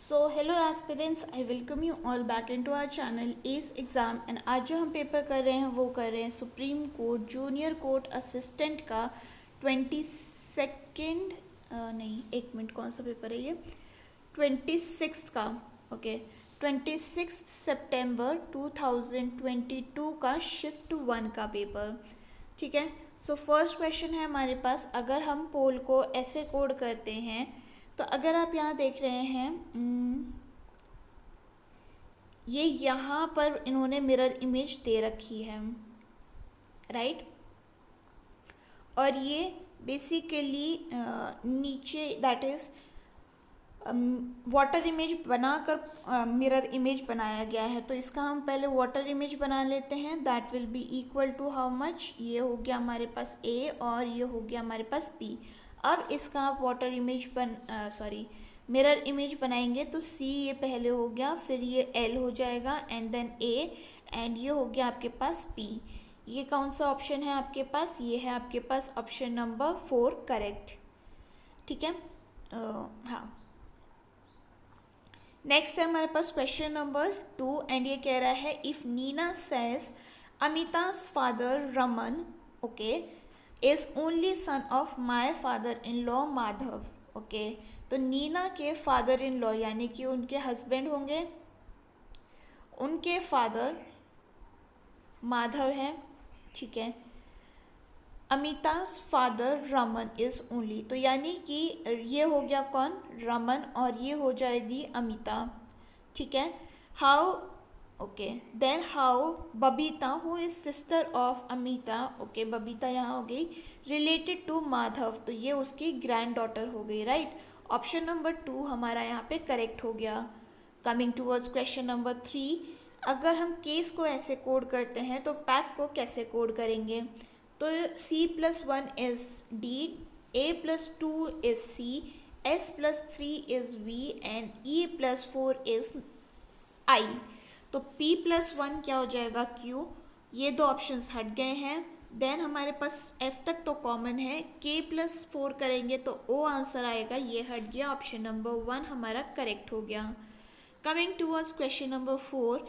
So hello aspirants, I welcome you all back into our channel S exam. And आज जो हम paper कर रहे हैं वो कर रहे हैं supreme court junior court assistant का 22nd नहीं, एक मिनट, कौन सा पेपर है ये? 26 का, ओके, 26 सितंबर 2022 का शिफ्ट 1 का पेपर। ठीक है। सो फर्स्ट क्वेश्चन है हमारे पास, अगर हम पोल को ऐसे कोड करते हैं तो अगर आप यहाँ देख रहे हैं, ये यहाँ पर इन्होंने मिरर इमेज दे रखी है, राइट। और ये बेसिकली नीचे दैट इज़ वाटर इमेज बनाकर मिरर इमेज बनाया गया है। तो इसका हम पहले वाटर इमेज बना लेते हैं। That will be equal to how much, ये हो गया हमारे पास ए और ये हो गया हमारे पास बी। अब इसका आप वाटर इमेज मिरर इमेज बनाएंगे तो सी ये पहले हो गया, फिर ये एल हो जाएगा एंड देन ए, एंड ये हो गया आपके पास पी। ये कौन सा ऑप्शन है आपके पास? ये है आपके पास ऑप्शन नंबर 4 करेक्ट। ठीक है। हाँ, नेक्स्ट है हमारे पास क्वेश्चन नंबर 2 एंड ये कह रहा है if Neena says Amita's father Raman, okay, is only son of my father in law Madhav. Okay, तो नीना के फादर इन लॉ यानी कि उनके हस्बैंड होंगे, उनके फादर माधव हैं। ठीक है। अमिता's फादर रमन इज ओनली, तो यानी कि ये हो गया कौन? रमन, और ये हो जाएगी अमिता। ठीक है। How, okay, then how Babita who is sister of Amita, okay, Babita यहाँ हो गई, रिलेटेड टू माधव, तो ये उसकी ग्रैंड डॉटर हो गई, राइट। ऑप्शन नंबर 2 हमारा यहाँ पे करेक्ट हो गया। कमिंग टूवर्ड्स क्वेश्चन नंबर 3, अगर हम केस को ऐसे कोड करते हैं तो पैक को कैसे कोड करेंगे? तो C+1 is D, A+2 is C, S+3 is V and E+4 is I। तो P+1 क्या हो जाएगा? Q। ये दो ऑप्शंस हट गए हैं। देन हमारे पास F तक तो कॉमन है, K+4 करेंगे तो O आंसर आएगा, ये हट गया। ऑप्शन नंबर 1 हमारा करेक्ट हो गया। कमिंग टूवर्ड्स क्वेश्चन नंबर 4,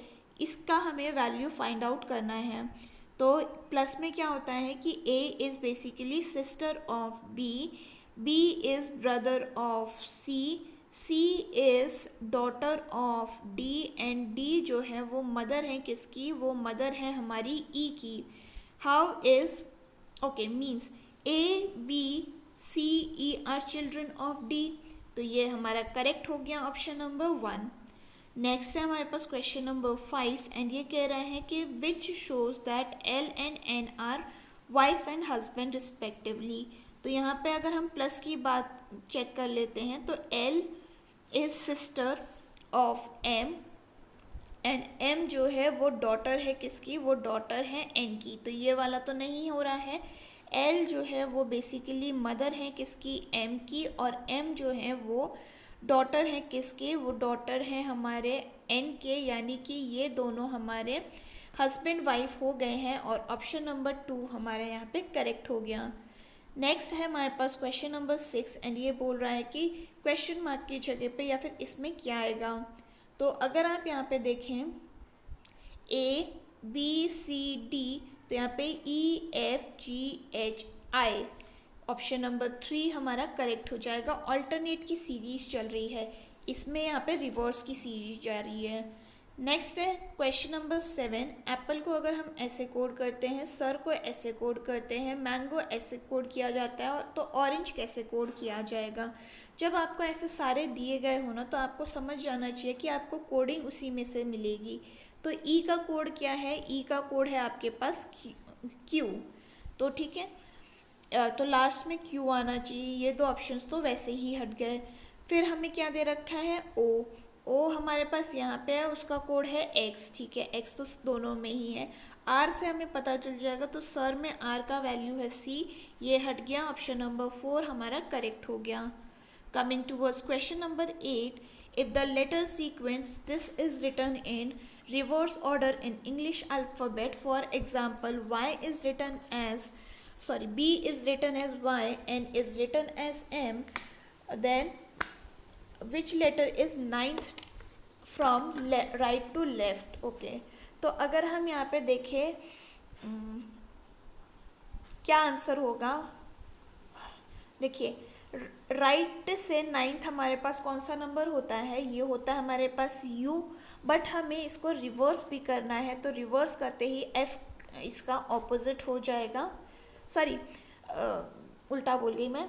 इसका हमें वैल्यू फाइंड आउट करना है। तो प्लस में क्या होता है कि A is basically sister of B, B is brother of C, C is daughter of D and D जो है वो मदर है किसकी? वो मदर है हमारी E की। How is, okay, means A, B, C, E are children of D, तो ये हमारा करेक्ट हो गया ऑप्शन नंबर 1। नेक्स्ट है हमारे पास क्वेश्चन नंबर 5 एंड ये कह रहा है कि which shows that L and N are wife and husband respectively. तो यहाँ पे अगर हम प्लस की बात चेक कर लेते हैं तो L is sister of M and M जो है वो डॉटर है किसकी? वो डॉटर है एन की। तो ये वाला तो नहीं हो रहा है। एल जो है वो बेसिकली मदर है किसकी? एम की, और एम जो है वो डॉटर है किसके? वो डॉटर है हमारे एन के, यानी कि ये दोनों हमारे हस्बैंड वाइफ हो गए हैं और ऑप्शन नंबर 2 हमारे यहाँ पे करेक्ट हो गया। नेक्स्ट है हमारे पास क्वेश्चन नंबर 6 एंड ये बोल रहा है कि क्वेश्चन मार्क की जगह पे या फिर इसमें क्या आएगा। तो अगर आप यहाँ पे देखें ABCD, तो यहाँ पे EFGHI, ऑप्शन नंबर 3 हमारा करेक्ट हो जाएगा। ऑल्टरनेट की सीरीज चल रही है, इसमें यहाँ पे रिवर्स की सीरीज जा रही है। नेक्स्ट है क्वेश्चन नंबर 7, एप्पल को अगर हम ऐसे कोड करते हैं, सर को ऐसे कोड करते हैं, मैंगो ऐसे कोड किया जाता है, तो ऑरेंज कैसे कोड किया जाएगा? जब आपको ऐसे सारे दिए गए हो ना तो आपको समझ जाना चाहिए कि आपको कोडिंग उसी में से मिलेगी। तो ई का कोड क्या है? ई का कोड है आपके पास क्यू। तो ठीक है, तो लास्ट में क्यू आना चाहिए। ये दो ऑप्शंस तो वैसे ही हट गए। फिर हमें क्या दे रखा है? ओ। ओ हमारे पास यहाँ पे है, उसका कोड है एक्स। ठीक है, एक्स तो दोनों में ही है। आर से हमें पता चल जाएगा, तो सर में आर का वैल्यू है सी, ये हट गया। ऑप्शन नंबर 4 हमारा करेक्ट हो गया। Coming towards question number 8, if the letter sequence this is written in reverse order in English alphabet, for example B is written as Y and is written as M, then which letter is ninth from right to left. Okay, तो अगर हम यहाँ पे देखें क्या answer होगा, देखिए right से नाइन्थ हमारे पास कौन सा नंबर होता है, ये होता है हमारे पास यू, बट हमें इसको रिवर्स भी करना है, तो रिवर्स करते ही एफ इसका ऑपोजिट हो जाएगा, सॉरी उल्टा बोल गई मैं।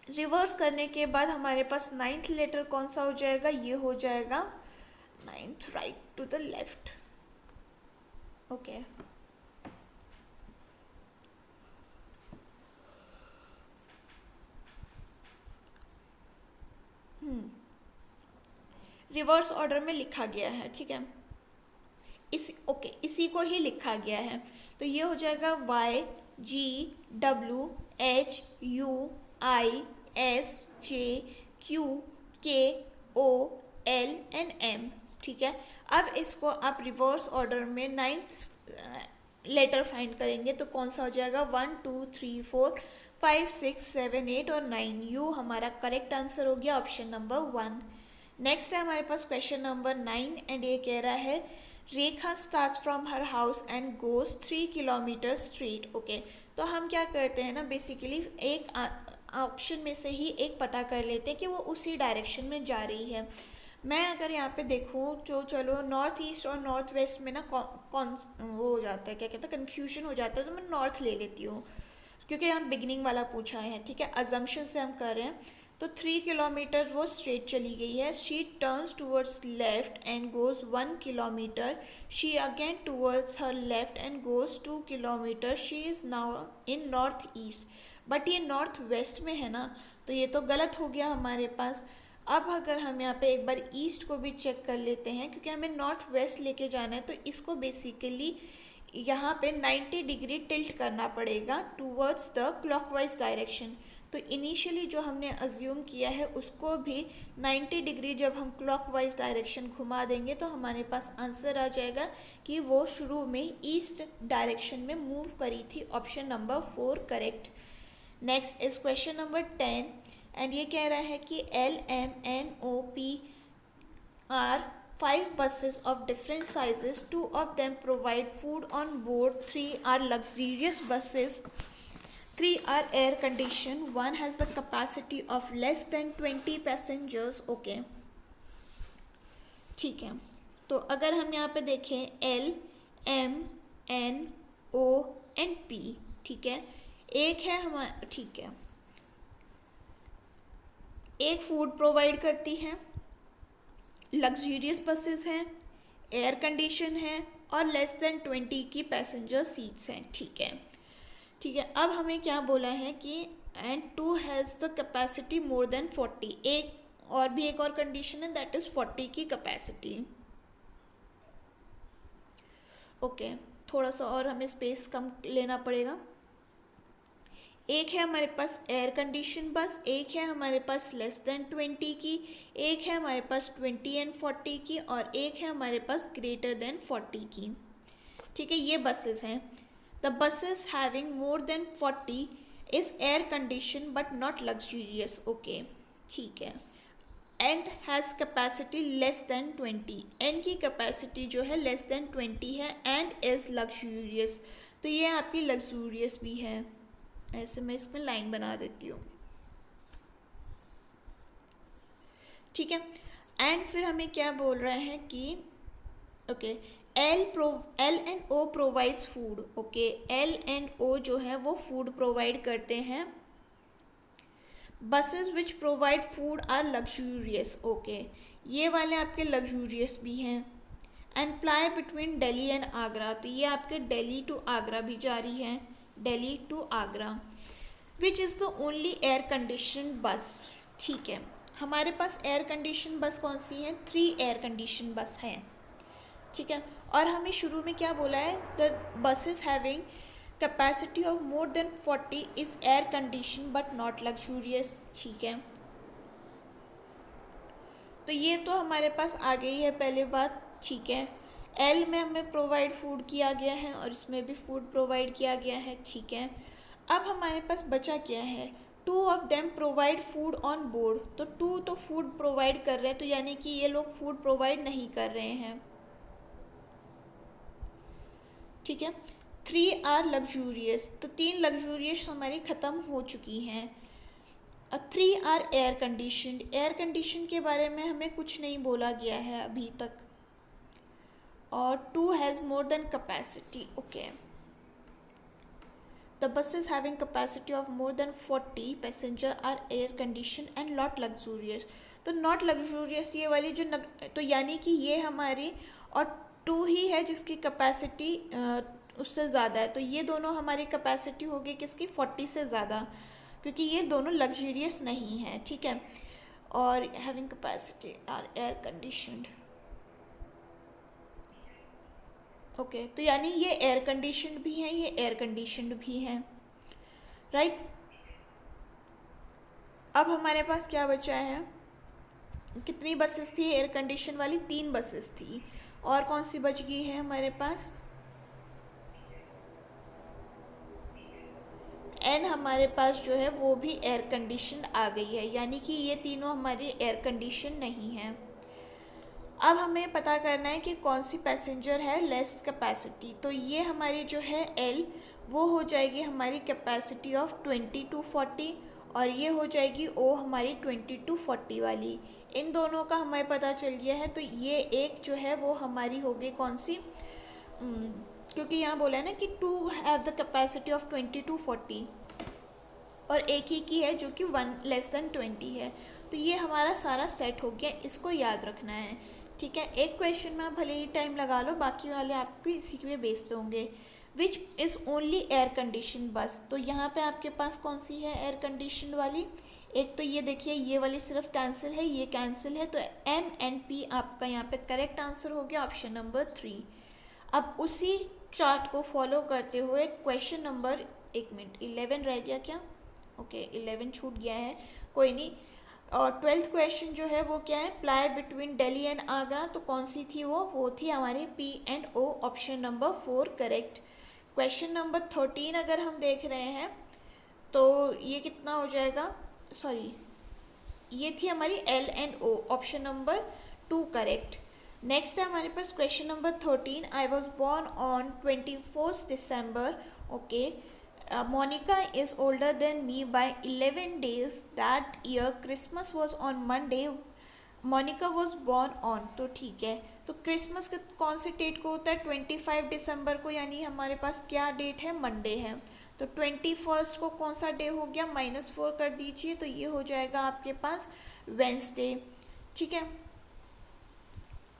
रिवर्स करने के बाद हमारे पास नाइन्थ लेटर कौन सा हो जाएगा, ये हो जाएगा ninth right to the left. Okay, reverse order में लिखा गया है, ठीक है, इसी को ही लिखा गया है, तो ये हो जाएगा Y G W H U I S J Q K O L and M, ठीक है। अब इसको आप रिवर्स ऑर्डर में नाइन्थ लेटर फाइंड करेंगे तो कौन सा हो जाएगा, 1 2 3 4 5 6 7 8 और 9, यू हमारा करेक्ट आंसर हो गया ऑप्शन नंबर 1। नेक्स्ट है हमारे पास क्वेश्चन नंबर 9 एंड ये कह रहा है Rekha starts from her house and goes 3 kilometre straight. Okay, तो हम क्या करते हैं ना, बेसिकली एक ऑप्शन में से ही एक पता कर लेते हैं कि वो उसी डायरेक्शन में जा रही है। मैं अगर यहाँ पे देखूँ जो, चलो नॉर्थ ईस्ट और नॉर्थ वेस्ट में ना कौन वो हो जाता है, क्या कहते हैं, कन्फ्यूजन हो जाता है, तो मैं नॉर्थ ले लेती हूँ क्योंकि हम बिगनिंग वाला पूछा है, ठीक है, अजम्पशन से हम कर रहे हैं। तो 3 किलोमीटर वो स्ट्रेट चली गई है, she turns towards left and goes 1 kilometre, she again towards her left and goes 2 kilometre, she is now in north east, but ये नॉर्थ वेस्ट में है ना, तो ये तो गलत हो गया हमारे पास। अब अगर हम यहाँ पे एक बार ईस्ट को भी चेक कर लेते हैं क्योंकि हमें नॉर्थ वेस्ट लेके जाना है, तो इसको बेसिकली यहाँ पे 90 डिग्री टिल्ट करना पड़ेगा टूवर्ड्स द क्लॉकवाइज डायरेक्शन। तो इनिशियली जो हमने अज्यूम किया है उसको भी 90 डिग्री जब हम क्लॉकवाइज डायरेक्शन घुमा देंगे तो हमारे पास आंसर आ जाएगा कि वो शुरू में ईस्ट डायरेक्शन में मूव करी थी, option number 4 correct. Next is question number 10 and ये कह रहा है कि LMNOP are 5 buses of different sizes, 2 of them provide food on board, 3 are luxurious buses, 3 are air conditioned, 1 has the capacity of less than 20 passengers। Okay, ठीक है, तो अगर हम यहाँ पे देखें L M N O and P, ठीक है, एक है हमारा, ठीक है, एक फूड प्रोवाइड करती है, लग्जूरियस बसेस हैं, एयर कंडीशन है और लेस देन 20 की पैसेंजर सीट्स हैं, ठीक है, ठीक है। अब हमें क्या बोला है कि and 2 has the capacity more than 40, एक और भी एक और कंडीशन है दैट इज़ 40 की कैपेसिटी। ओके, थोड़ा सा और हमें स्पेस कम लेना पड़ेगा। एक है हमारे पास एयर कंडीशन बस, एक है हमारे पास लेस देन 20 की, एक है हमारे पास 20 एंड 40 की और एक है हमारे पास ग्रेटर देन 40 की, ठीक है, ये बसेस हैं। The buses having more than 40 is air condition but not luxurious. Okay, ठीक है, and has capacity less than 20, N की कैपेसिटी जो है लेस देन 20 है एंड इज़ लग्जूरियस, तो ये आपकी लग्जूरियस भी है, ऐसे मैं इसमें लाइन बना देती हूँ, ठीक है। एंड फिर हमें क्या बोल रहे हैं कि okay L&O provides food. Okay, L&O जो है वो फूड प्रोवाइड करते हैं। Buses which provide food are luxurious. Okay, ये वाले आपके लग्जूरियस भी हैं। And ply between Delhi and Agra, तो ये आपके दिल्ली टू आगरा भी जा रही है, Delhi to Agra. Which is the only air condition bus, ठीक है, हमारे पास एयर कंडीशन बस कौन सी है, 3 एयर कंडीशन बस हैं, ठीक है। और हमें शुरू में क्या बोला है, the buses having capacity of more than 40 is air condition but not luxurious, ठीक है। तो ये तो हमारे पास आ गई है पहले बात, ठीक है। एल में हमें प्रोवाइड फूड किया गया है और इसमें भी फूड प्रोवाइड किया गया है, ठीक है। अब हमारे पास बचा क्या है, two of them provide food on board, तो टू तो फूड प्रोवाइड कर रहे हैं, तो यानी कि ये लोग फूड प्रोवाइड नहीं कर रहे हैं, ठीक है। थ्री आर लग्जूरियस, तो तीन लग्जूरियस हमारी ख़त्म हो चुकी हैं। Three are air condition, air condition के बारे में हमें कुछ नहीं बोला गया है अभी तक। और two has more than capacity, okay. The buses having capacity of more than 40 passenger are air conditioned and not luxurious, तो नॉट लग्जूरियस ये वाली जो तो यानी कि ये हमारी, और टू ही है जिसकी कैपेसिटी उससे ज़्यादा है, तो ये दोनों हमारी कैपेसिटी होगी किसकी, 40 से ज़्यादा, क्योंकि ये दोनों लग्जूरियस नहीं है, ठीक है। और having capacity are air conditioned, okay, तो यानी ये एयर कंडीशनड भी हैं, ये एयर कंडीशनड भी हैं, राइट। अब हमारे पास क्या बचा है, कितनी बसेस थी एयर कंडीशन वाली, 3 बसेस थी, और कौन सी बच गई है हमारे पास, एन हमारे पास जो है वो भी एयर कंडीशन आ गई है, यानी कि ये तीनों हमारी एयर कंडीशन नहीं है। अब हमें पता करना है कि कौन सी पैसेंजर है लेस कैपेसिटी, तो ये हमारी जो है एल वो हो जाएगी हमारी कैपेसिटी ऑफ 20 to 40, और ये हो जाएगी ओ हमारी 20 to 40 वाली। इन दोनों का हमें पता चल गया है, तो ये एक जो है वो हमारी हो गई कौन सी, क्योंकि यहाँ बोला है ना कि to have the capacity of 20 to 40, और एक ही की है जो कि 1 less than 20 है, तो ये हमारा सारा सेट हो गया, इसको याद रखना है, ठीक है। एक क्वेश्चन में आप भले ही टाइम लगा लो, बाकी वाले आपके इसी के बेस पे होंगे। Which is only air condition बस, तो यहाँ पे आपके पास कौन सी है एयर कंडीशन वाली, एक तो ये देखिए ये वाली सिर्फ कैंसिल है, ये कैंसिल है, तो एम एंड पी आपका यहाँ पे करेक्ट आंसर हो गया ऑप्शन नंबर 3। अब उसी चार्ट को फॉलो करते हुए क्वेश्चन नंबर 11 रह गया क्या, ओके 11 छूट गया है, कोई नहीं। और 12th क्वेश्चन जो है वो क्या है, ply between Delhi and Agra, तो कौन सी थी वो थी हमारी P and O, option number 4 correct. Question number 13 अगर हम देख रहे हैं तो ये कितना हो जाएगा, सॉरी ये थी हमारी L and O, option number 2 correct. Next है हमारे पास question number 13, I was born on 24 December, okay. Monica is older than me by 11 days. That year Christmas was on Monday. Monica was born on, तो ठीक है, तो Christmas कौन से date को होता है, 25 दिसंबर को, यानी हमारे पास क्या डेट है, मंडे है, तो 21 को कौन सा डे हो गया, -4 कर दीजिए, तो ये हो जाएगा आपके पास वेंसडे, ठीक है।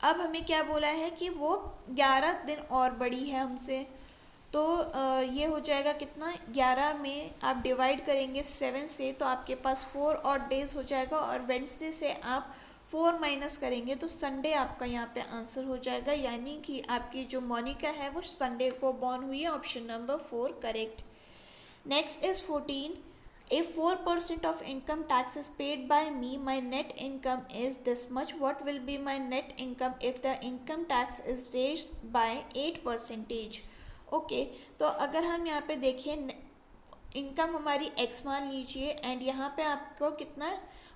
अब हमें क्या बोला है कि वो 11 दिन और बड़ी है हमसे, तो ये हो जाएगा कितना, 11 में आप डिवाइड करेंगे 7 से, तो आपके पास 4 और डेज हो जाएगा, और वेडनेसडे से आप 4 माइनस करेंगे तो संडे आपका यहाँ पे आंसर हो जाएगा, यानी कि आपकी जो मोनिका है वो संडे को बॉर्न हुई है, option number 4 correct. Next is 14, if 4% of income tax is paid by me, my net income is this much, what will be my net income if the income tax is raised by 8%? Okay, तो अगर हम यहाँ पे देखिए income हमारी x मान लीजिए, and यहाँ पे आपको कितना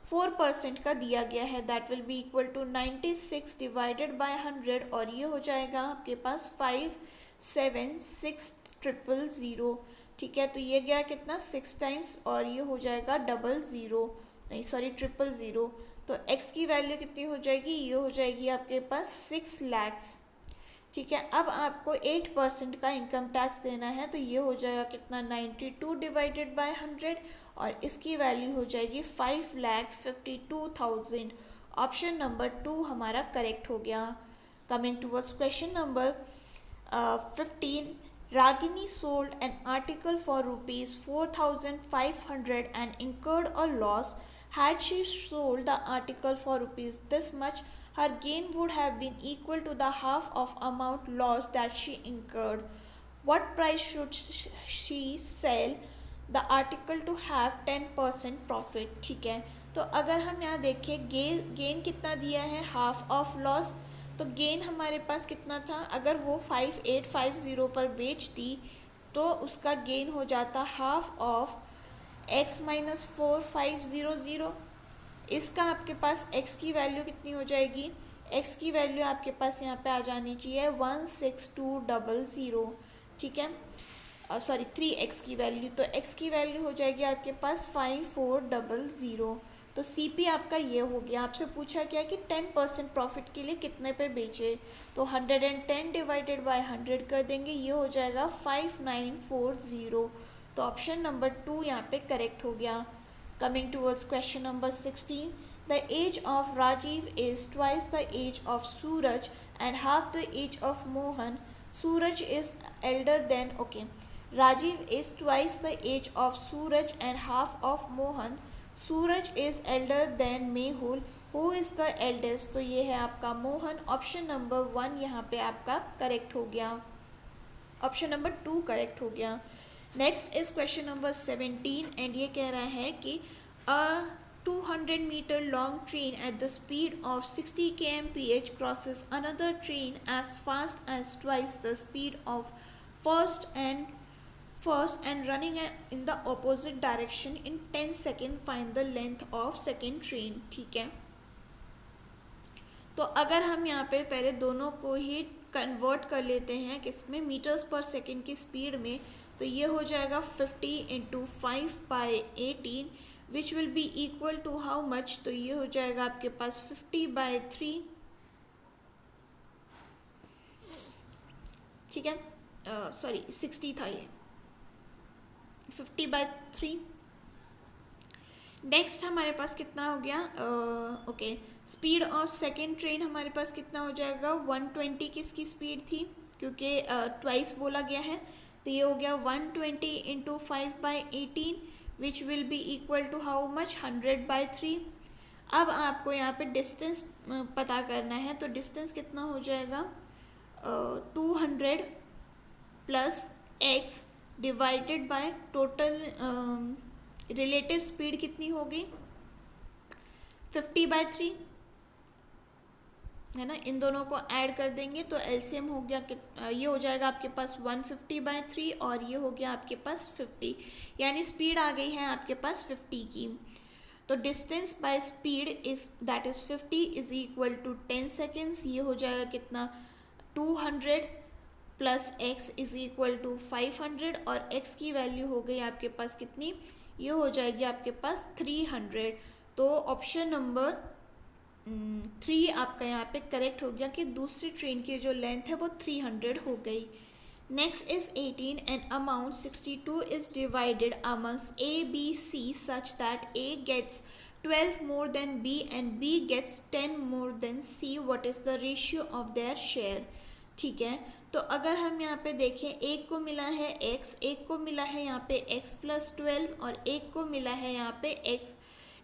4% का दिया गया है, that will be equal to 96 divided by 100, और ये हो जाएगा आपके पास 576000, ठीक है। तो ये गया कितना 6 टाइम्स, और ये हो जाएगा 000, तो x की वैल्यू कितनी हो जाएगी, ये हो जाएगी आपके पास 6 lakhs, ठीक है। अब आपको 8% का इनकम टैक्स देना है, तो ये हो जाएगा कितना 92 डिवाइडेड बाय 100, और इसकी वैल्यू हो जाएगी 5,52,000, ऑप्शन नंबर 2 हमारा करेक्ट हो गया। Coming towards question number 15, Ragini sold an article for ₹4,500 and incurred a loss. Had she sold the article for rupees this much, her gain would have been equal to the half of amount loss that she incurred. What price should she sell the article to have 10% profit? ठीक है, तो अगर हम यहाँ देखें gain कितना दिया है, हाफ ऑफ लॉस, तो गेन हमारे पास कितना था, अगर वो 5850 पर बेचती तो उसका गेन हो जाता हाफ ऑफ x माइनस 4500, इसका आपके पास x की वैल्यू कितनी हो जाएगी, x की वैल्यू आपके पास यहाँ पे आ जानी चाहिए 16200, ठीक है, सॉरी 3x की वैल्यू, तो x की वैल्यू हो जाएगी आपके पास 5400। तो CP आपका ये हो गया। आपसे पूछा क्या कि 10% प्रॉफिट के लिए कितने पे बेचे, तो 110 डिवाइडेड बाय 100 कर देंगे, ये हो जाएगा 5940। तो ऑप्शन नंबर 2 यहाँ पे करेक्ट हो गया। Coming towards question number 16, the age of Rajiv is twice the age of Suraj and half the age of Mohan. Suraj is elder than, okay, Rajiv is twice the age of Suraj and half of Mohan. Suraj is elder than Mehul. Who is the eldest? तो ये है आपका Mohan. Option number 1 यहाँ पे आपका correct हो गया, option number 2 correct हो गया। Next is question number 17 and ये कह रहा है कि a 200 metre long train at the speed of 60 kmph crosses another train as fast as twice the speed of first and running in the opposite direction in 10 seconds. Find the length of second train, ठीक है। तो अगर हम यहाँ पे पहले दोनों को ही कन्वर्ट कर लेते हैं किसमें, मीटर्स पर सेकेंड की स्पीड में, तो ये हो जाएगा 50 into 5/18 which will be equal to how much, तो ये हो जाएगा आपके पास 50/3, ठीक है, सॉरी 60 था ये, 50/3। नेक्स्ट हमारे पास कितना हो गया, okay, speed of second train हमारे पास कितना हो जाएगा, 120 किसकी स्पीड थी, क्योंकि ट्वाइस बोला गया है, तो ये हो गया 120 into 5/18 which will be equal to how much, 100/3। अब आपको यहाँ पे डिस्टेंस पता करना है, तो डिस्टेंस कितना हो जाएगा, 200 plus x divided by total relative speed कितनी होगी, 50/3 है ना, इन दोनों को ऐड कर देंगे तो एलसीएम हो गया कि ये हो जाएगा आपके पास 150/3 और ये हो गया आपके पास 50, यानी स्पीड आ गई है आपके पास 50 की। तो distance by speed is that is 50 is equal to 10 seconds, ये हो जाएगा कितना 200 plus x is equal to 500 और x की वैल्यू हो गई आपके पास कितनी, ये हो जाएगी आपके पास 300। तो ऑप्शन नंबर 3 आपका यहाँ पे करेक्ट हो गया कि दूसरी ट्रेन की जो लेंथ है वो 300 हो गई। Next is 18 and amount 62 is divided amongst A, B, C such that A gets 12 more than B and B gets 10 more than C. What is the ratio of their share? ठीक है, तो अगर हम यहाँ पे देखें, एक को मिला है x, एक को मिला है यहाँ पे x प्लस 12 और एक को मिला है यहाँ पे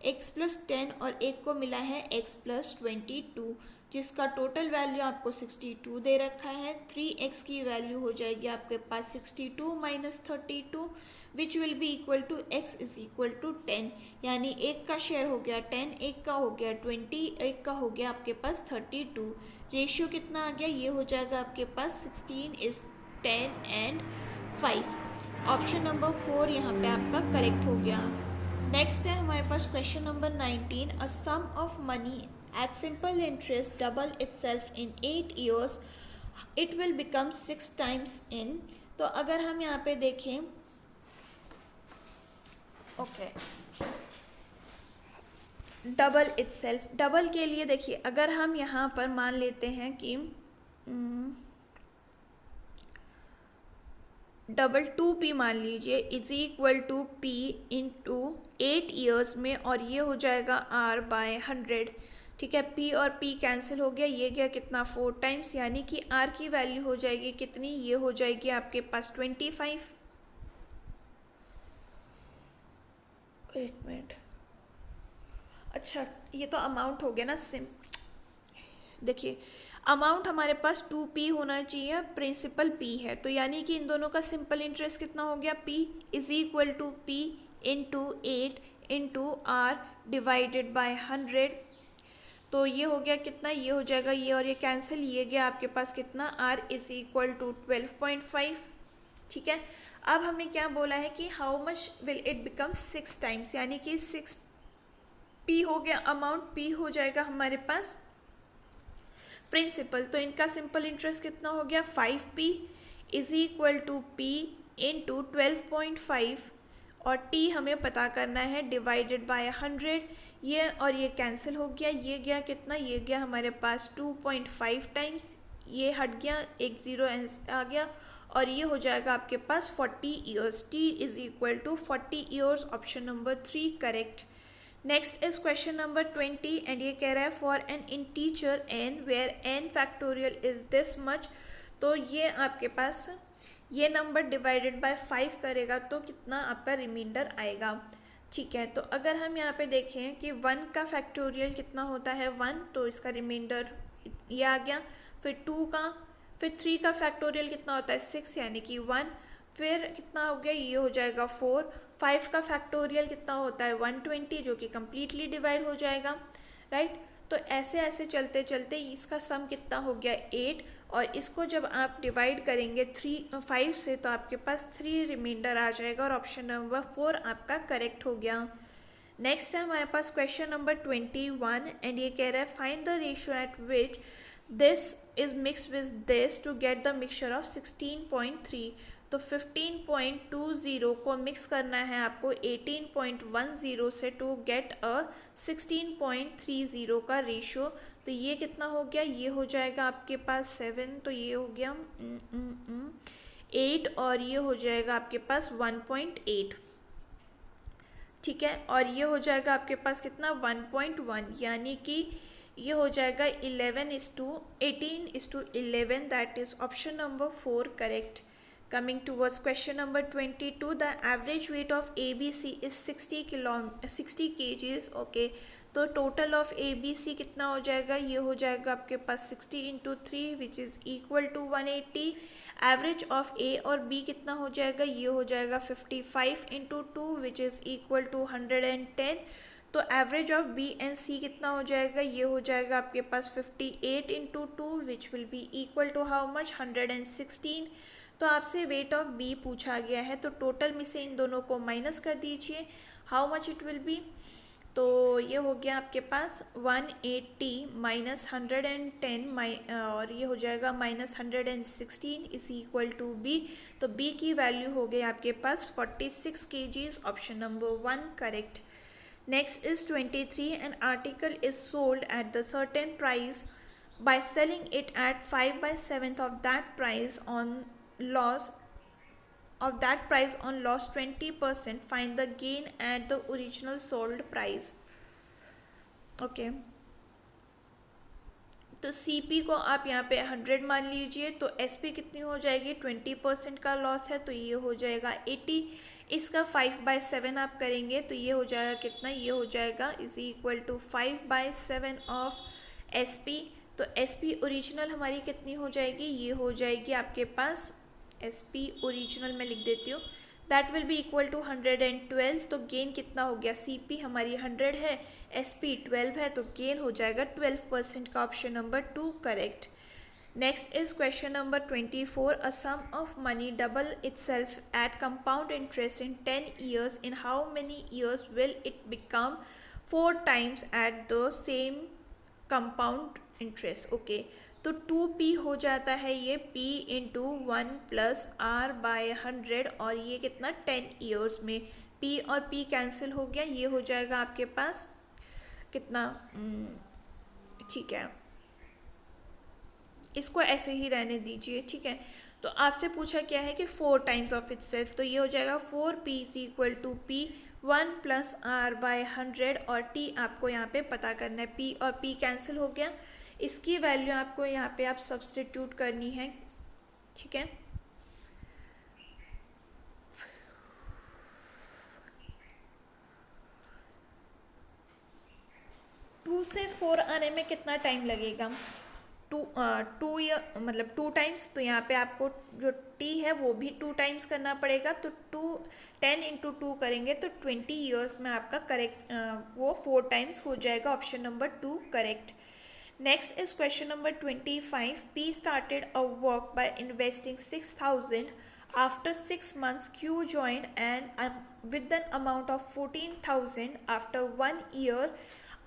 x प्लस 10 और एक को मिला है x प्लस 22, जिसका टोटल वैल्यू आपको 62 दे रखा है। 3x की वैल्यू हो जाएगी आपके पास 62 minus 32 which will be equal to x is equal to 10, यानी एक का शेयर हो गया 10, एक का हो गया 20, एक का हो गया आपके पास 32। रेशियो कितना आ गया, ये हो जाएगा आपके पास 16:10 and 5। ऑप्शन नंबर 4 यहाँ पे आपका करेक्ट हो गया। नेक्स्ट है हमारे पास question number 19, a sum of money at simple interest double itself in 8 years, it will become 6 times in. तो अगर हम यहाँ पे देखें, ओके, डबल इटसेल्फ, डबल के लिए देखिए, अगर हम यहाँ पर मान लेते हैं कि डबल 2p मान लीजिए is equal to p into 8 years में, और ये हो जाएगा r/100, ठीक है, p और p कैंसिल हो गया, ये गया कितना 4 times, यानी कि r की वैल्यू हो जाएगी कितनी, ये हो जाएगी आपके पास 25। एक मिनट, अच्छा ये तो अमाउंट हो गया ना, सिम देखिए अमाउंट हमारे पास 2p होना चाहिए, प्रिंसिपल p है, तो यानी कि इन दोनों का सिंपल इंटरेस्ट कितना हो गया, p is equal to p into 8 into r divided by 100। तो ये हो गया कितना, ये हो जाएगा ये और ये कैंसिल, ये गया आपके पास कितना, r इज इक्वल टू 12.5, ठीक है। अब हमें क्या बोला है कि how much will it become 6 times, यानी कि 6p हो गया अमाउंट, p हो जाएगा हमारे पास प्रिंसिपल। तो इनका सिंपल इंटरेस्ट कितना हो गया 5p is equal to p into 12.5 और t हमें पता करना है डिवाइडेड बाय 100। ये और ये कैंसिल हो गया, ये गया कितना, ये गया हमारे पास 2.5 टाइम्स, ये हट गया, एक ज़ीरो आ गया और ये हो जाएगा आपके पास 40 years. t is equal to 40 years, option number 3 correct. Next is question number 20 and ये कह रहा है for an integer n where n factorial is this much. तो ये आपके पास ये नंबर डिवाइडेड बाय 5 करेगा तो कितना आपका रिमाइंडर आएगा। ठीक है, तो अगर हम यहाँ पे देखें कि 1 का फैक्टोरियल कितना होता है 1, तो इसका रिमाइंडर ये आ गया। फिर 2 का, फिर 3 का फैक्टोरियल कितना होता है 6 यानी कि 1, फिर कितना हो गया ये हो जाएगा 4। 5 का फैक्टोरियल कितना होता है 120 जो कि कम्प्लीटली डिवाइड हो जाएगा, राइट। तो ऐसे ऐसे चलते चलते इसका सम कितना हो गया 8 और इसको जब आप डिवाइड करेंगे 5 से तो आपके पास 3 रिमाइंडर आ जाएगा और ऑप्शन नंबर 4 आपका करेक्ट हो गया। नेक्स्ट है हमारे पास क्वेश्चन नंबर 21 एंड ये कह रहा है find the ratio at which this is mix with this to get the mixture of 16.3। तो 15.20 को मिक्स करना है आपको 18.10 से टू गेट अ 16.30 का रेशियो। तो ये कितना हो गया, ये हो जाएगा आपके पास 7, तो ये हो गया 8 और ये हो जाएगा आपके पास 1.8। ठीक है, और ये हो जाएगा आपके पास कितना 1.1, यानी कि ये हो जाएगा 18:11 that is option number 4 correct. Coming towards question number 22, the average weight of ABC is 60 kgs. Okay, तो total of ABC कितना हो जाएगा, ये हो जाएगा आपके पास 60 into 3 which is equal to 180। Average of A और B कितना हो जाएगा, ये हो जाएगा 55 into 2 which is equal to 110। तो एवरेज ऑफ बी एंड सी कितना हो जाएगा, ये हो जाएगा आपके पास 58 into 2 which will be equal to how much 116। तो आपसे वेट ऑफ बी पूछा गया है तो टोटल में से इन दोनों को माइनस कर दीजिए, how much it will be. तो ये हो गया आपके पास 180 माइनस 110 और ये हो जाएगा minus 116 is equal to B. तो बी की वैल्यू हो गई आपके पास 46 kgs, option number 1 correct. Next is 23 an article is sold at the certain price by selling it at 5/7 of that price on loss 20%, find the gain at the original sold price। okay, तो CP को आप यहाँ पे 100 मान लीजिए, तो SP कितनी हो जाएगी 20% का लॉस है तो ये हो जाएगा 80। इसका 5/7 आप करेंगे तो ये हो जाएगा कितना, ये हो जाएगा is equal to 5/7 of SP। तो SP ओरिजिनल हमारी कितनी हो जाएगी, ये हो जाएगी आपके पास SP ओरिजिनल में लिख देती हूँ, that will be equal to 112। तो गेन कितना हो गया, CP हमारी 100 है, SP 12 है, तो गेन हो जाएगा 12% का, option number 2 correct. Next is question number 24, a sum of money double itself at compound interest in 10 years, in how many years will it become 4 times at the same compound interest। Okay, तो 2p हो जाता है ये p इंटू 1 plus r by 100 और ये कितना 10 years में, p और p कैंसिल हो गया, ये हो जाएगा आपके पास कितना, ठीक है इसको ऐसे ही रहने दीजिए। ठीक है, तो आपसे पूछा क्या है कि 4 टाइम्स ऑफ इटसेल्फ, तो ये हो जाएगा 4p is equal to p 1 plus r by 100 और t आपको यहाँ पे पता करना है, p और p कैंसिल हो गया, इसकी वैल्यू आपको यहाँ पे आप सब्स्टिट्यूट करनी है। ठीक है, टू से 4 आने में कितना टाइम लगेगा, टू ईयर मतलब 2 टाइम्स, तो यहाँ पे आपको जो t है वो भी 2 टाइम्स करना पड़ेगा, तो 10 इंटू 2 करेंगे तो 20 ईयर्स में आपका करेक्ट वो 4 टाइम्स हो जाएगा, option number 2 correct. Next is question number 25. P started a work by investing 6,000 After 6 months, Q joined and with an amount of 14,000. After 1 year,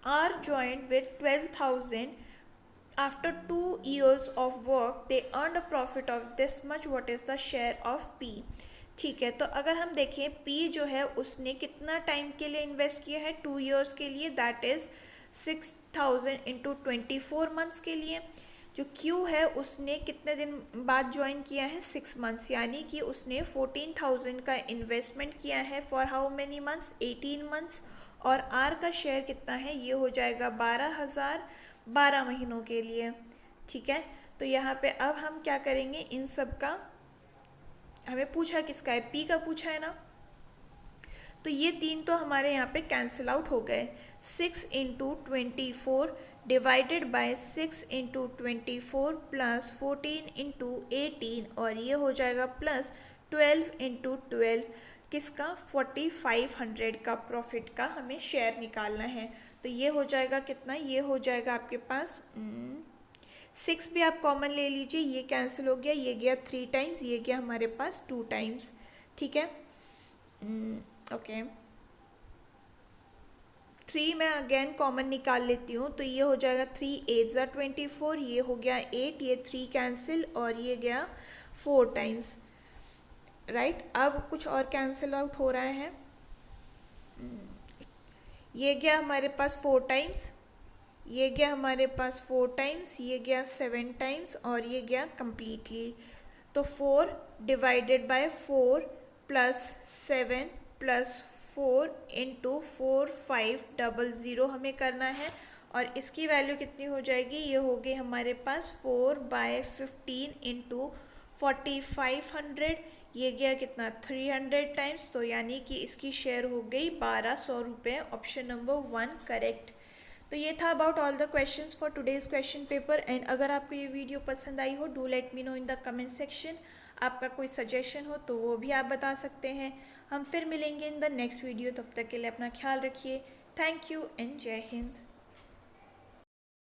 R joined with 12,000. After 2 years of work, they earned a profit of this much. What is the share of P? ठीक है, तो अगर हम देखें P जो है उसने कितना टाइम के लिए इन्वेस्ट किया है, 2 years के लिए, दैट इज 6,000 इंटू 24 मंथ्स के लिए. जो Q है उसने कितने दिन बाद ज्वाइन किया है, 6 months, यानी कि उसने 14,000 का इन्वेस्टमेंट किया है for how many months, 18 months. और R का शेयर कितना है, ये हो जाएगा 12,000 12 महीनों के लिए. ठीक है, तो यहाँ पे अब हम क्या करेंगे, इन सब का हमें पूछा किसका है, P का पूछा है ना, तो ये 3 तो हमारे यहाँ पे कैंसिल आउट हो गए. 6 into 24 divided by 6 into 24 plus 14 into 18, और ये हो जाएगा प्लस 12 इंटू 12, किसका, 4,500 का प्रॉफिट का हमें शेयर निकालना है. तो ये हो जाएगा कितना, ये हो जाएगा आपके पास 6 भी आप कॉमन ले लीजिए, ये कैंसिल हो गया, ये गया 3 times, ये गया हमारे पास 2 times. ठीक है, ओके. 3 मैं अगेन कॉमन निकाल लेती हूँ, तो ये हो जाएगा 3 8 ज़ा 24, ये हो गया 8, ये 3 कैंसिल, और ये गया 4 times. राइट, अब कुछ और कैंसिल आउट हो रहा है. ये गया हमारे पास 4 times, ये गया हमारे पास 4 times, ये गया 7 times, और ये गया कम्प्लीटली. तो 4 divided by 4 plus 7 plus 4 into 4500 हमें करना है, और इसकी वैल्यू कितनी हो जाएगी, ये हो गई हमारे पास 4/15 इंटू 4,500, ये गया कितना 300 टाइम्स, तो यानी कि इसकी शेयर हो गई 1,200 रुपये. Option number 1 correct. तो ये था about all the questions for today's question paper. And अगर आपको ये वीडियो पसंद आई हो, do let me know in the comment section. आपका कोई सजेशन हो तो वो भी आप बता सकते हैं. हम फिर मिलेंगे इन द नेक्स्ट वीडियो, तब तक के लिए अपना ख्याल रखिए. थैंक यू एंड जय हिंद.